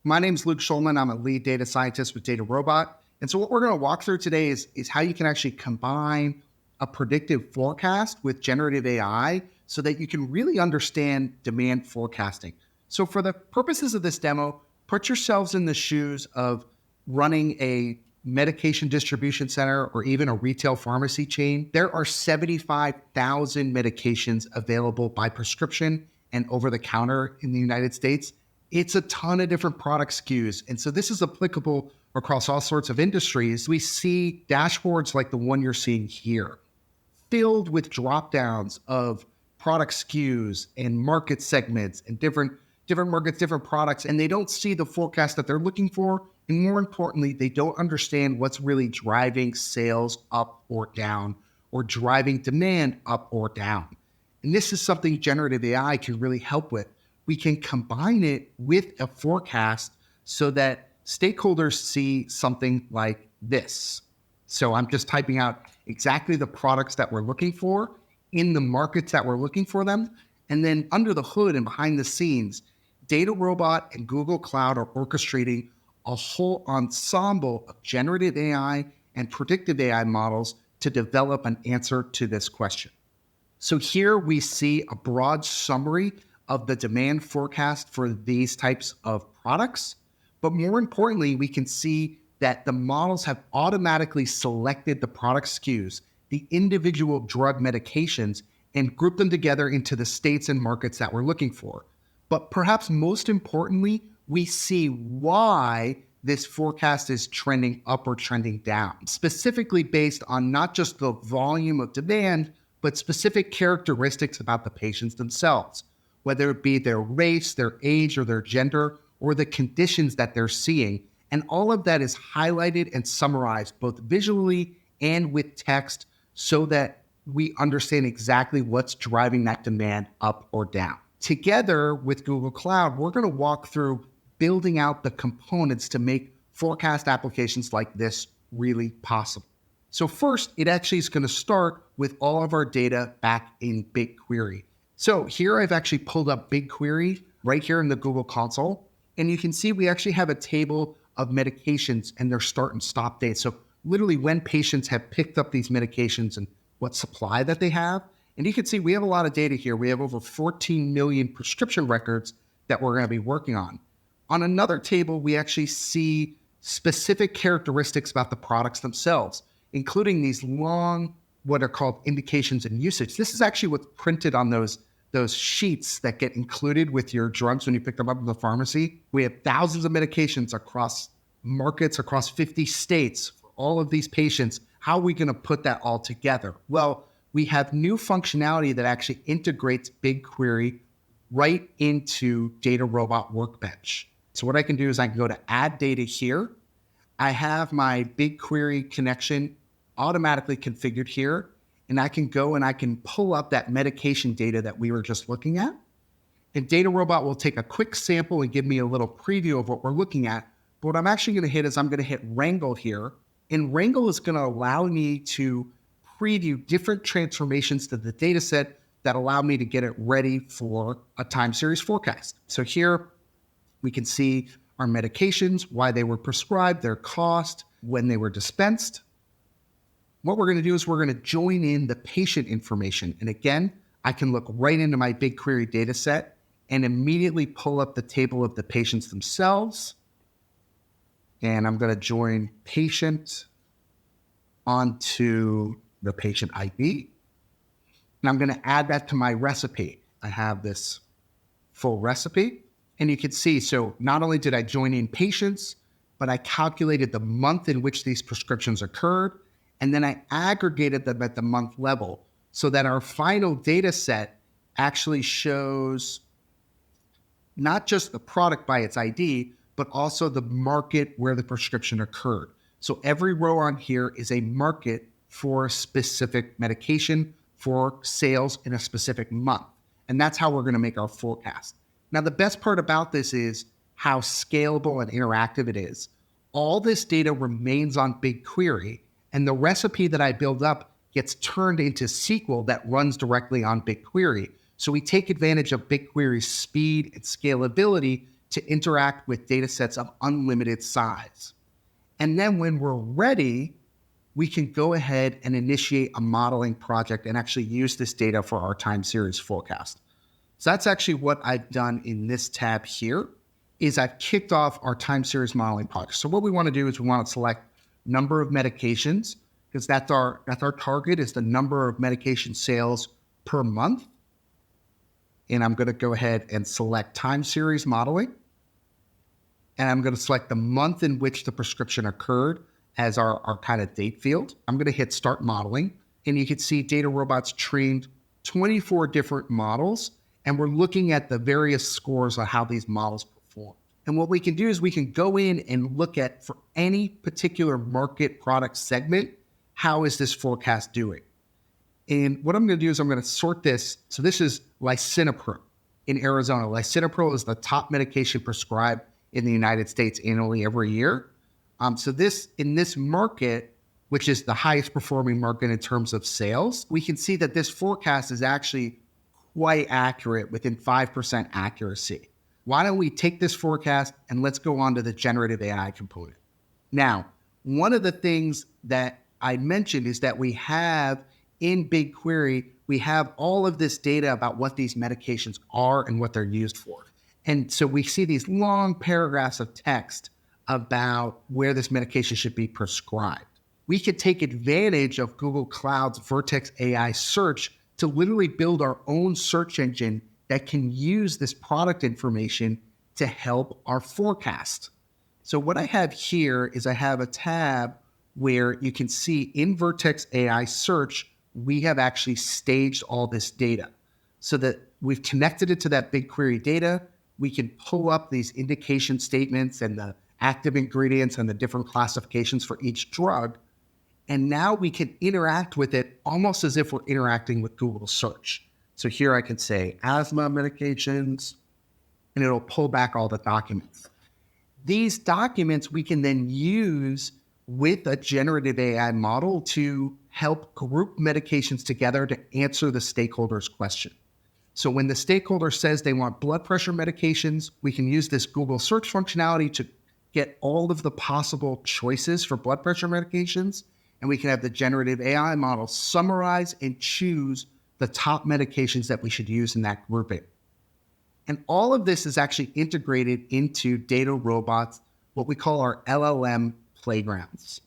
My name is Luke Schulman. I'm a lead data scientist with DataRobot. And so what we're going to walk through today is how you can actually combine a predictive forecast with generative AI so that you can really understand demand forecasting. So for the purposes of this demo, put yourselves in the shoes of running a medication distribution center or even a retail pharmacy chain. There are 75,000 medications available by prescription and over the counter in the United States. It's a ton of different product SKUs. And so this is applicable across all sorts of industries. We see dashboards like the one you're seeing here, filled with drop downs of product SKUs and market segments and different markets, different products, and they don't see the forecast that they're looking for. And more importantly, they don't understand what's really driving sales up or down or driving demand up or down. And this is something generative AI can really help with. We can combine it with a forecast so that stakeholders see something like this. So I'm just typing out exactly the products that we're looking for in the markets that we're looking for them. And then under the hood and behind the scenes, DataRobot and Google Cloud are orchestrating a whole ensemble of generative AI and predictive AI models to develop an answer to this question. So here we see a broad summary of the demand forecast for these types of products. But more importantly, we can see that the models have automatically selected the product SKUs, the individual drug medications, and grouped them together into the states and markets that we're looking for. But perhaps most importantly, we see why this forecast is trending up or trending down, specifically based on not just the volume of demand, but specific characteristics about the patients themselves, whether it be their race, their age, or their gender, or the conditions that they're seeing. And all of that is highlighted and summarized both visually and with text so that we understand exactly what's driving that demand up or down. Together with Google Cloud, we're going to walk through building out the components to make forecast applications like this really possible. So first, it actually is going to start with all of our data back in BigQuery. So here I've actually pulled up BigQuery right here in the Google console. And you can see we actually have a table of medications and their start and stop dates. So literally when patients have picked up these medications and what supply that they have. And you can see we have a lot of data here. We have over 14 million prescription records that we're going to be working on. On another table, we actually see specific characteristics about the products themselves, including these long, what are called indications and usage. This is actually what's printed on those sheets that get included with your drugs when you pick them up in the pharmacy. We have thousands of medications across markets, across 50 states for all of these patients. How are we going to put that all together? Well, we have new functionality that actually integrates BigQuery right into DataRobot Workbench. So what I can do is I can go to add data here. I have my BigQuery connection automatically configured here. And I can go and I can pull up that medication data that we were just looking at. And DataRobot will take a quick sample and give me a little preview of what we're looking at. But what I'm actually going to hit is I'm going to hit Wrangle here. And Wrangle is going to allow me to preview different transformations to the data set that allow me to get it ready for a time series forecast. So here we can see our medications, why they were prescribed, their cost, when they were dispensed. What we're going to do is we're going to join in the patient information. And again, I can look right into my BigQuery data set and immediately pull up the table of the patients themselves. And I'm going to join patient onto the patient ID. And I'm going to add that to my recipe. I have this full recipe. And you can see, so not only did I join in patients, but I calculated the month in which these prescriptions occurred. And then I aggregated them at the month level so that our final data set actually shows not just the product by its ID, but also the market where the prescription occurred. So every row on here is a market for a specific medication for sales in a specific month. And that's how we're going to make our forecast. Now, the best part about this is how scalable and interactive it is. All this data remains on BigQuery, and the recipe that I build up gets turned into SQL that runs directly on BigQuery. So we take advantage of BigQuery's speed and scalability to interact with data sets of unlimited size. And then when we're ready, we can go ahead and initiate a modeling project and actually use this data for our time series forecast. So that's actually what I've done in this tab here, is I've kicked off our time series modeling project. So what we want to do is we want to select number of medications, because that's our target, is the number of medication sales per month. And I'm going to go ahead and select time series modeling. And I'm going to select the month in which the prescription occurred as our kind of date field. I'm going to hit start modeling. And you can see DataRobot's trained 24 different models. And we're looking at the various scores on how these models perform. And what we can do is we can go in and look at, for any particular market product segment, how is this forecast doing? And what I'm going to do is I'm going to sort this. So this is lisinopril in Arizona. Lisinopril is the top medication prescribed in the United States annually every year. So this, in this market, which is the highest performing market in terms of sales, we can see that this forecast is actually quite accurate, within 5% accuracy. Why don't we take this forecast and let's go on to the generative AI component. Now, one of the things that I mentioned is that we have in BigQuery, we have all of this data about what these medications are and what they're used for. And so we see these long paragraphs of text about where this medication should be prescribed. We could take advantage of Google Cloud's Vertex AI Search to literally build our own search engine that can use this product information to help our forecast. So what I have here is I have a tab where you can see in Vertex AI Search, we have actually staged all this data so that we've connected it to that BigQuery data. We can pull up these indication statements and the active ingredients and the different classifications for each drug. And now we can interact with it almost as if we're interacting with Google Search. So here I can say asthma medications, and it'll pull back all the documents. These documents we can then use with a generative AI model to help group medications together to answer the stakeholder's question. So when the stakeholder says they want blood pressure medications, we can use this Google search functionality to get all of the possible choices for blood pressure medications. And we can have the generative AI model summarize and choose the top medications that we should use in that grouping. And all of this is actually integrated into DataRobot's, what we call our LLM playgrounds.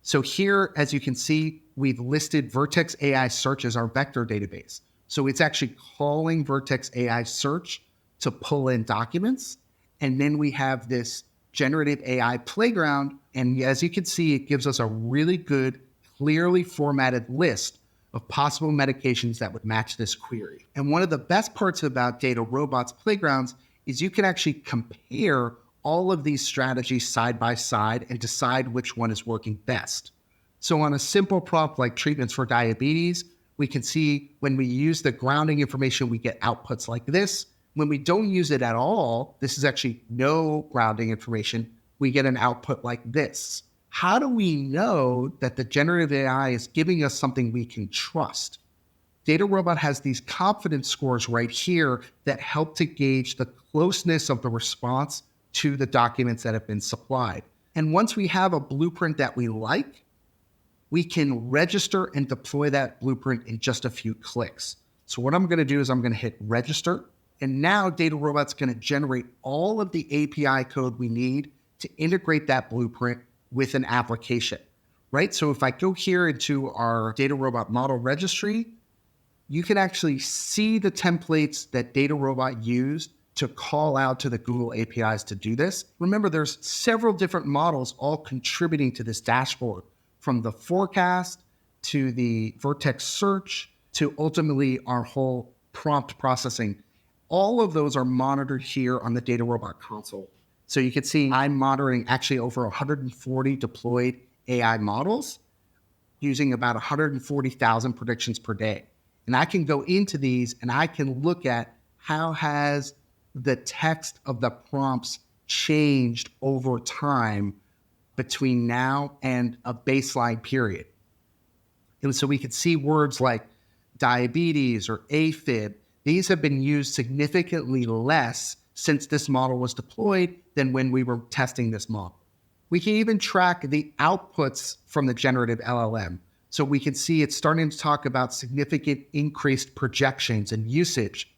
So here, as you can see, we've listed Vertex AI Search as our vector database. So it's actually calling Vertex AI Search to pull in documents. And then we have this generative AI playground. And as you can see, it gives us a really good, clearly formatted list of possible medications that would match this query. And one of the best parts about DataRobot's playgrounds is you can actually compare all of these strategies side by side and decide which one is working best. So on a simple prompt like treatments for diabetes, we can see when we use the grounding information, we get outputs like this. When we don't use it at all, this is actually no grounding information, we get an output like this. How do we know that the generative AI is giving us something we can trust? DataRobot has these confidence scores right here that help to gauge the closeness of the response to the documents that have been supplied. And once we have a blueprint that we like, we can register and deploy that blueprint in just a few clicks. So what I'm going to do is I'm going to hit register. And now DataRobot's going to generate all of the API code we need to integrate that blueprint with an application, right? So if I go here into our DataRobot model registry, you can actually see the templates that DataRobot used to call out to the Google APIs to do this. Remember, there's several different models all contributing to this dashboard, from the forecast to the Vertex search to ultimately our whole prompt processing. All of those are monitored here on the DataRobot console. So you can see I'm monitoring actually over 140 deployed AI models using about 140,000 predictions per day. And I can go into these and I can look at how has the text of the prompts changed over time between now and a baseline period. And so we could see words like diabetes or AFib. These have been used significantly less since this model was deployed than when we were testing this model. We can even track the outputs from the generative LLM. So we can see it's starting to talk about significant increased projections and usage